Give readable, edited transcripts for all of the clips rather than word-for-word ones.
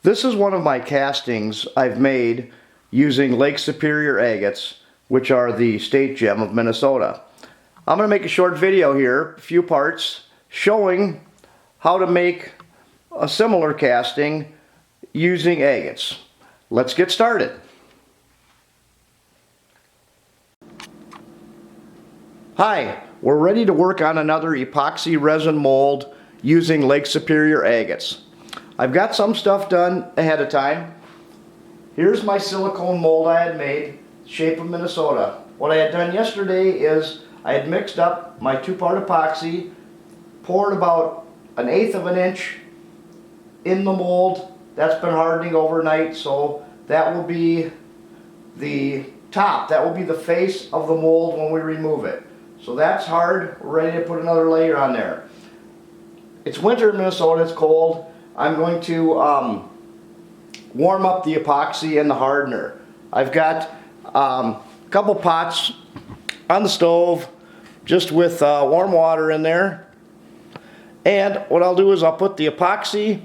This is one of my castings I've made using Lake Superior Agates, which are the state gem of Minnesota. I'm going to make a short video here, a few parts, showing how to make a similar casting using agates. Let's get started. Hi, we're ready to work on another epoxy resin mold using Lake Superior Agates. I've got some stuff done ahead of time. Here's my silicone mold I had made, shape of Minnesota. What I had done yesterday is I had mixed up my 2-part epoxy, poured about 1/8 of an inch in the mold. That's been hardening overnight, so that will be the top, that will be the face of the mold when we remove it. So that's hard. We're ready to put another layer on there. It's winter in Minnesota, it's cold. I'm going to warm up the epoxy and the hardener. I've got a couple pots on the stove just with warm water in there. And what I'll do is I'll put the epoxy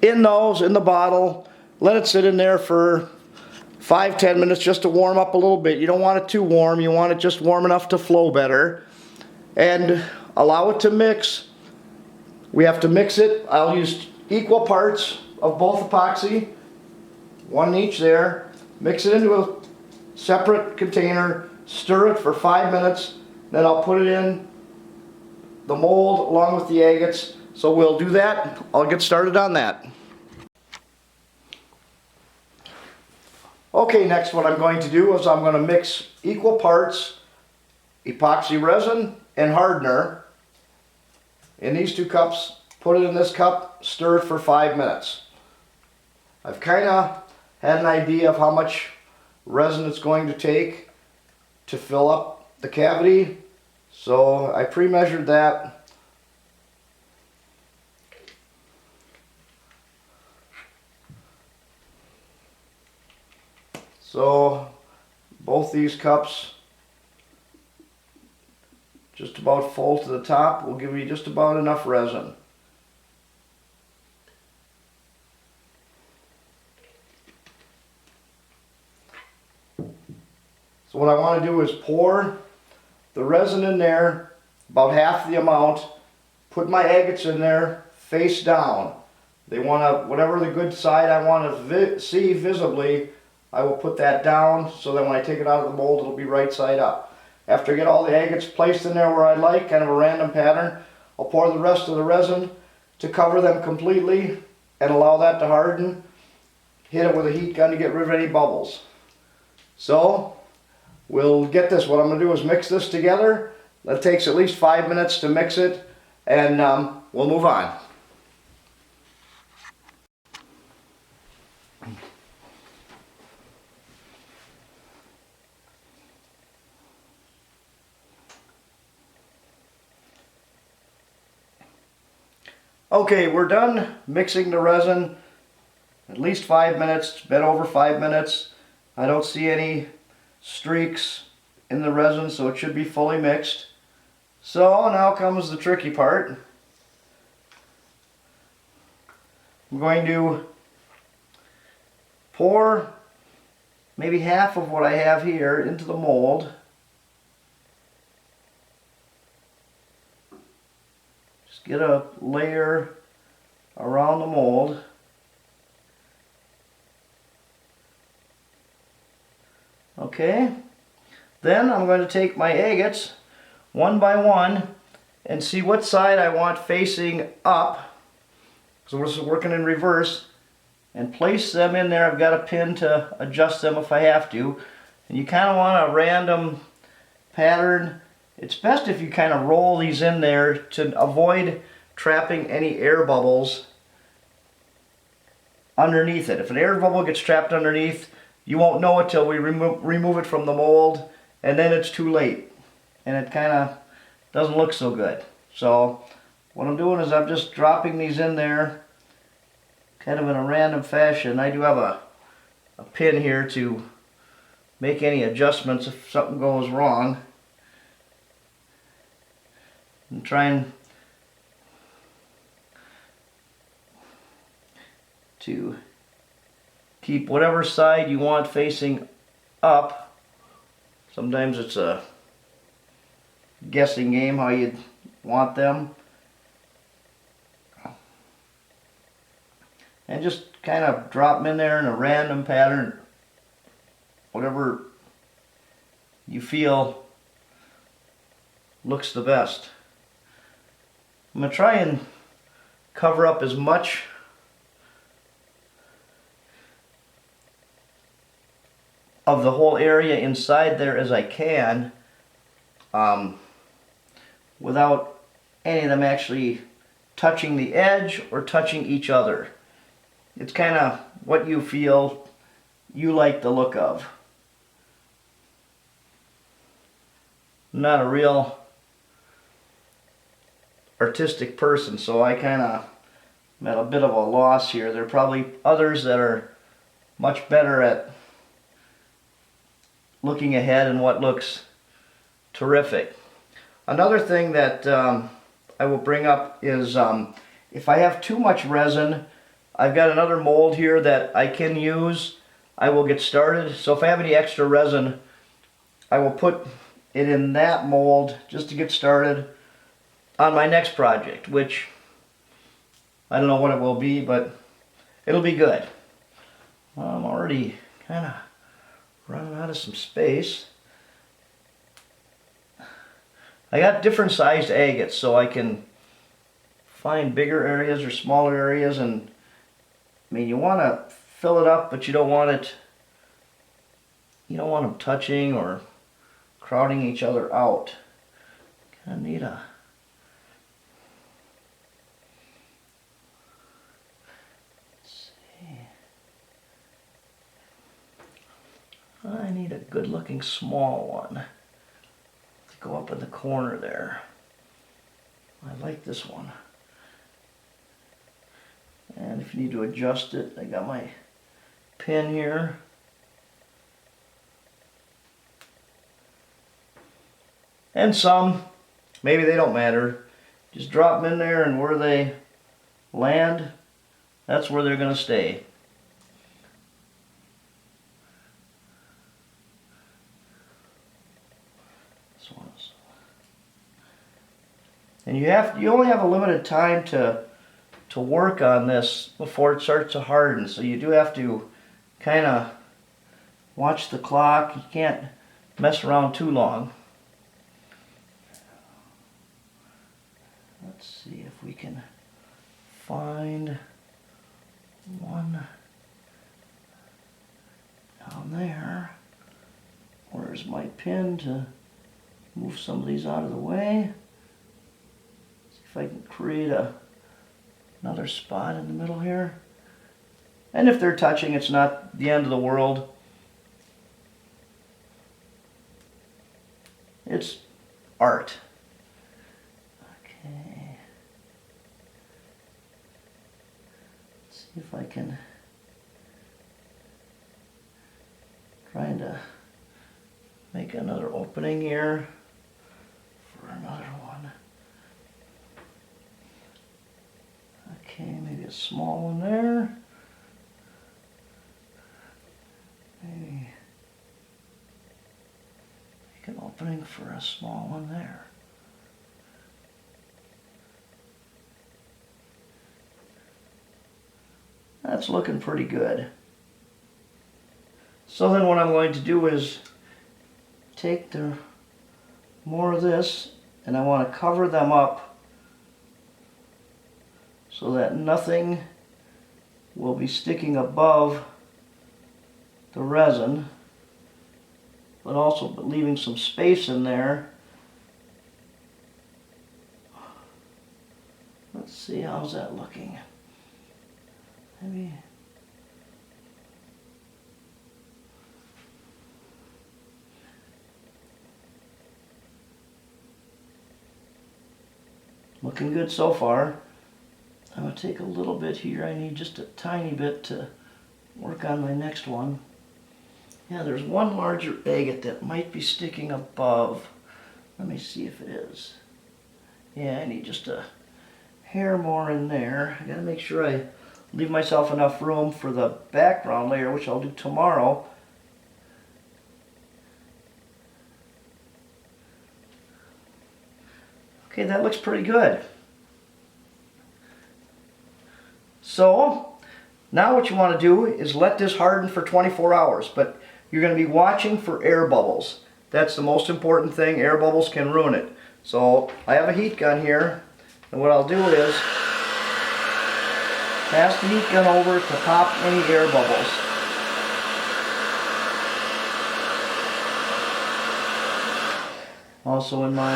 in the bottle, let it sit in there for 5-10 minutes just to warm up a little bit. You don't want it too warm, you want it just warm enough to flow better. And allow it to mix. We have to mix it. I'll use equal parts of both epoxy, one each there. Mix it into a separate container, stir it for 5 minutes, then I'll put it in the mold along with the agates. So we'll do that. I'll get started on that. Okay, next what I'm going to do is I'm going to mix equal parts epoxy resin and hardener in these 2 cups. Put it in this cup, stir it for 5 minutes. I've kind of had an idea of how much resin it's going to take to fill up the cavity, so I pre-measured that. So both these cups just about full to the top will give me just about enough resin. So what I want to do is pour the resin in there, about half the amount, put my agates in there face down. They want to, whatever the good side I want to see visibly, I will put that down so that when I take it out of the mold it'll be right side up. After I get all the agates placed in there where I like, kind of a random pattern, I'll pour the rest of the resin to cover them completely and allow that to harden. Hit it with a heat gun to get rid of any bubbles. So we'll get this. What I'm going to do is mix this together. That takes at least 5 minutes to mix it, and we'll move on. Okay, we're done mixing the resin. At least 5 minutes. It's been over 5 minutes. I don't see any streaks in the resin, so it should be fully mixed. So now comes the tricky part. I'm going to pour maybe half of what I have here into the mold. Just get a layer around the mold. Okay, then I'm going to take my agates one by one and see what side I want facing up, so we're just working in reverse, and place them in there. I've got a pin to adjust them if I have to, and you kind of want a random pattern. It's best if you kind of roll these in there to avoid trapping any air bubbles underneath it. If an air bubble gets trapped underneath, you won't know it till we remove it from the mold, and then it's too late and it kind of doesn't look so good. So what I'm doing is I'm just dropping these in there kind of in a random fashion. I do have a pin here to make any adjustments if something goes wrong. And trying to keep whatever side you want facing up. Sometimes it's a guessing game how you'd want them. And just kind of drop them in there in a random pattern, whatever you feel looks the best. I'm going to try and cover up as much of the whole area inside there as I can, without any of them actually touching the edge or touching each other. It's kind of what you feel you like the look of. I'm not a real artistic person, so I kind of am at a bit of a loss here. There are probably others that are much better at looking ahead and what looks terrific. Another thing that I will bring up is if I have too much resin, I've got another mold here that I can use. I will get started. So if I have any extra resin, I will put it in that mold just to get started on my next project, which I don't know what it will be, but it'll be good. I'm already kind of running out of some space. I got different sized agates, so I can find bigger areas or smaller areas. And I mean, you want to fill it up, but you don't want them touching or crowding each other out. Kind of need I need a good looking small one to go up in the corner there. I like this one. And if you need to adjust it, I got my pin here. And some, maybe they don't matter. Just drop them in there, and where they land, that's where they're going to stay. And you only have a limited time to work on this before it starts to harden, so you do have to kind of watch the clock. You can't mess around too long. Let's see if we can find one down there. Where's my pin to move some of these out of the way? If I can create another spot in the middle here. And if they're touching, it's not the end of the world. It's art. Okay. Let's see if I can trying to make another opening here for another one. Okay, maybe a small one there. Maybe make an opening for a small one there. That's looking pretty good. So then what I'm going to do is take more of this, and I want to cover them up so that nothing will be sticking above the resin, but also leaving some space in there. Let's see, how's that looking? Maybe looking good so far. I'm going to take a little bit here. I need just a tiny bit to work on my next one. Yeah, there's one larger agate that might be sticking above. Let me see if it is. Yeah, I need just a hair more in there. I got to make sure I leave myself enough room for the background layer, which I'll do tomorrow. Okay, that looks pretty good. So, now what you want to do is let this harden for 24 hours, but you're going to be watching for air bubbles. That's the most important thing. Air bubbles can ruin it. So, I have a heat gun here, and what I'll do is pass the heat gun over to pop any air bubbles. Also in my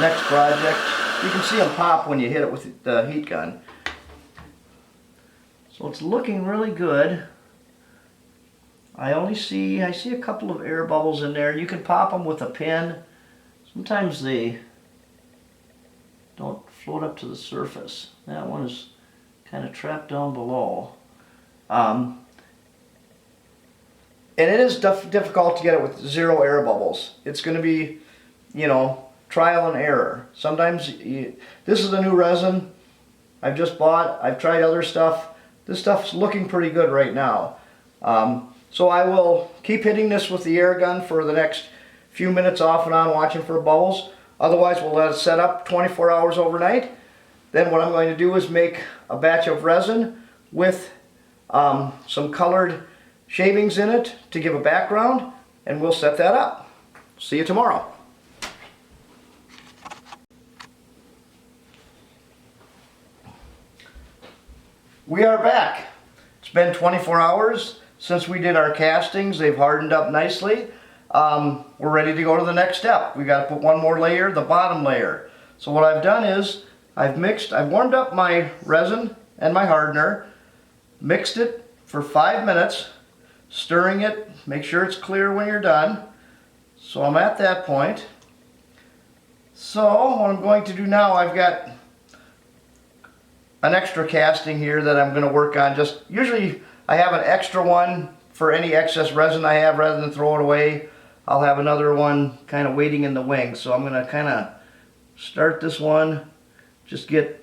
next project, you can see them pop when you hit it with the heat gun. So it's looking really good. I see a couple of air bubbles in there. You can pop them with a pin. Sometimes they don't float up to the surface. That one is kind of trapped down below. And it is difficult to get it with 0 air bubbles. It's going to be, you know, trial and error. Sometimes, this is the new resin I've just bought. I've tried other stuff. This stuff's looking pretty good right now. So I will keep hitting this with the air gun for the next few minutes off and on, watching for bubbles. Otherwise, we'll let it set up 24 hours overnight. Then what I'm going to do is make a batch of resin with some colored shavings in it to give a background, and we'll set that up. See you tomorrow. We are back. It's been 24 hours since we did our castings. They've hardened up nicely. We're ready to go to the next step. We got to put one more layer, the bottom layer. So what I've done is I've warmed up my resin and my hardener, mixed it for 5 minutes, stirring it, make sure it's clear when you're done. So I'm at that point. So what I'm going to do now, I've got an extra casting here that I'm going to work on. Usually I have an extra one for any excess resin I have. Rather than throw it away, I'll have another one kind of waiting in the wings. So I'm going to kind of start this one, just get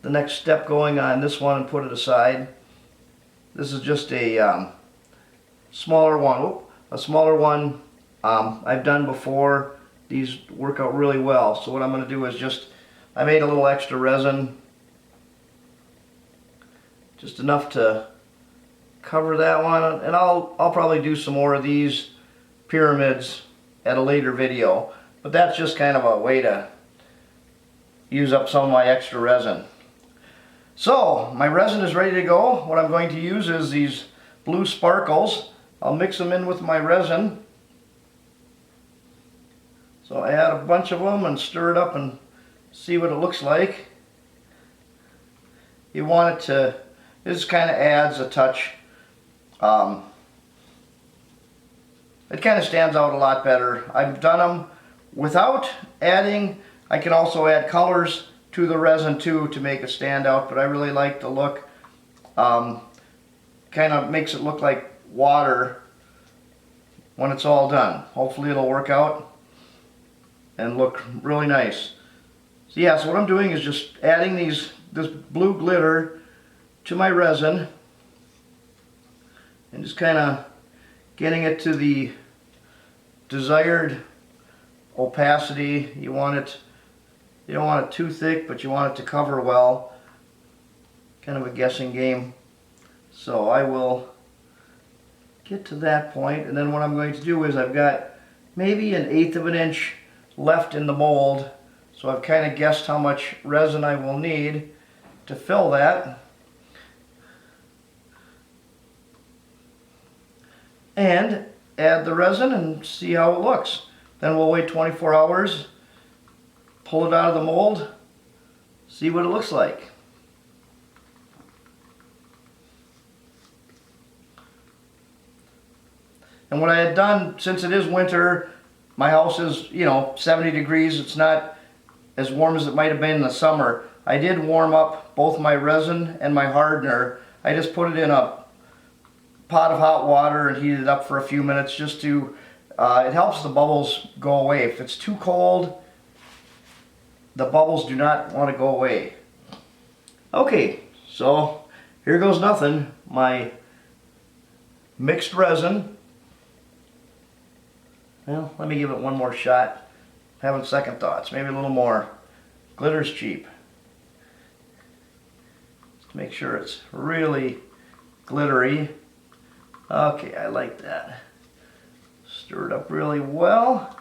the next step going on this one and put it aside. This is just a smaller one. I've done before. These work out really well. So what I'm going to do is I made a little extra resin, just enough to cover that one, and I'll probably do some more of these pyramids at a later video, but that's just kind of a way to use up some of my extra resin. So my resin is ready to go. What I'm going to use is these blue sparkles. I'll mix them in with my resin. So I add a bunch of them and stir it up and see what it looks like. You want it to, this kind of adds a touch. It kind of stands out a lot better. I've done them without adding. I can also add colors to the resin too to make it stand out, but I really like the look. Kind of makes it look like water when it's all done. Hopefully it'll work out and look really nice. So yeah, so what I'm doing is just adding this blue glitter to my resin and just kind of getting it to the desired opacity. You don't want it too thick, but you want it to cover well. Kind of a guessing game. So I will get to that point, and then what I'm going to do is I've got maybe 1/8 of an inch left in the mold. So I've kind of guessed how much resin I will need to fill that. And add the resin and see how it looks. Then we'll wait 24 hours, pull it out of the mold, see what it looks like. And what I had done, since it is winter, my house is, 70 degrees. It's not as warm as it might have been in the summer. I did warm up both my resin and my hardener. I just put it in a pot of hot water and heated it up for a few minutes just to, it helps the bubbles go away. If it's too cold, the bubbles do not want to go away. Okay, so here goes nothing. My mixed resin. Well, let me give it one more shot. Having second thoughts, maybe a little more. Glitter's cheap. Let's make sure it's really glittery. Okay, I like that. Stir it up really well.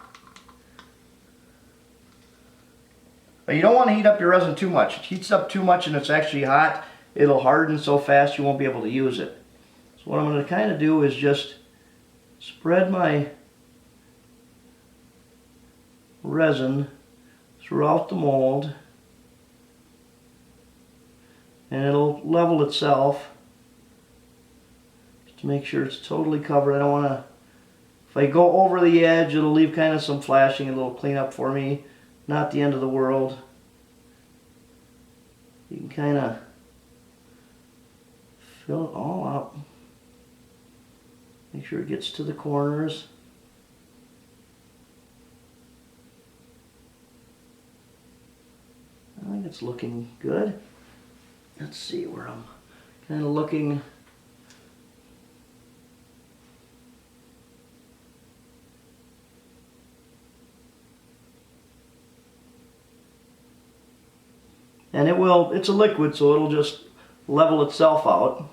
But you don't want to heat up your resin too much. It heats up too much and it's actually hot. It'll harden so fast you won't be able to use it. So what I'm going to kind of do is just spread my resin throughout the mold, and it'll level itself just to make sure it's totally covered. I don't want to, if I go over the edge, it'll leave kind of some flashing, a little cleanup for me. Not the end of the world. You can kind of fill it all up. Make sure it gets to the corners. I think it's looking good. Let's see where I'm kind of looking. And it's a liquid, so it'll just level itself out.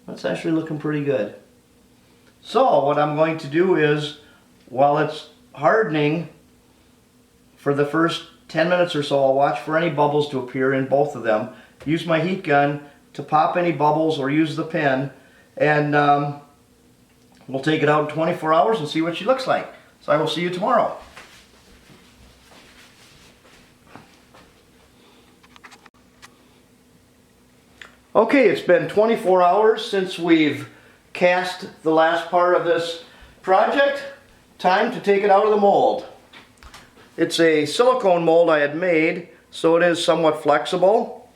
That's actually looking pretty good. So what I'm going to do is, while it's hardening for the first 10 minutes or so, I'll watch for any bubbles to appear in both of them. Use my heat gun to pop any bubbles or use the pen, and we'll take it out in 24 hours and see what she looks like. So I will see you tomorrow. Okay, it's been 24 hours since we've cast the last part of this project. Time to take it out of the mold. It's a silicone mold I had made, so it is somewhat flexible.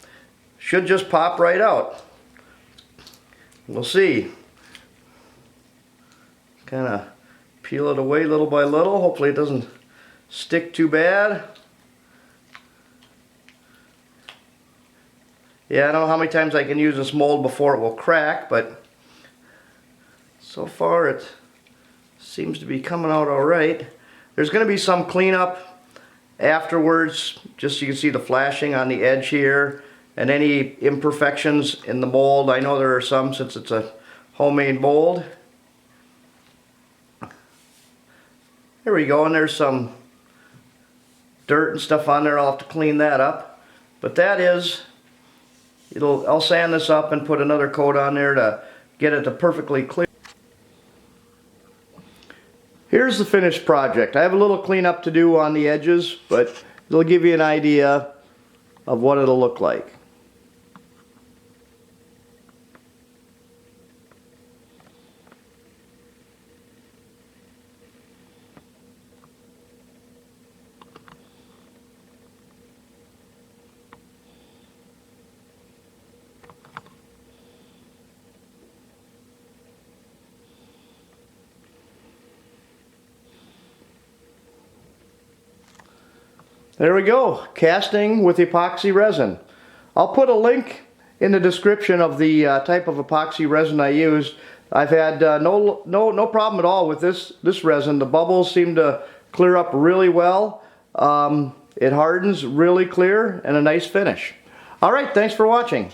Should just pop right out. We'll see. Kind of peel it away little by little. Hopefully it doesn't stick too bad. Yeah, I don't know how many times I can use this mold before it will crack, but so far it seems to be coming out all right. There's going to be some cleanup afterwards, just so you can see the flashing on the edge here and any imperfections in the mold. I know there are some since it's a homemade mold. There we go, and there's some dirt and stuff on there. I'll have to clean that up. But that is, I'll sand this up and put another coat on there to get it to perfectly clear. Here's the finished project. I have a little cleanup to do on the edges, but it'll give you an idea of what it'll look like. There we go, casting with epoxy resin. I'll put a link in the description of the type of epoxy resin I used. I've had no problem at all with this resin. The bubbles seem to clear up really well. It hardens really clear and a nice finish. All right, thanks for watching.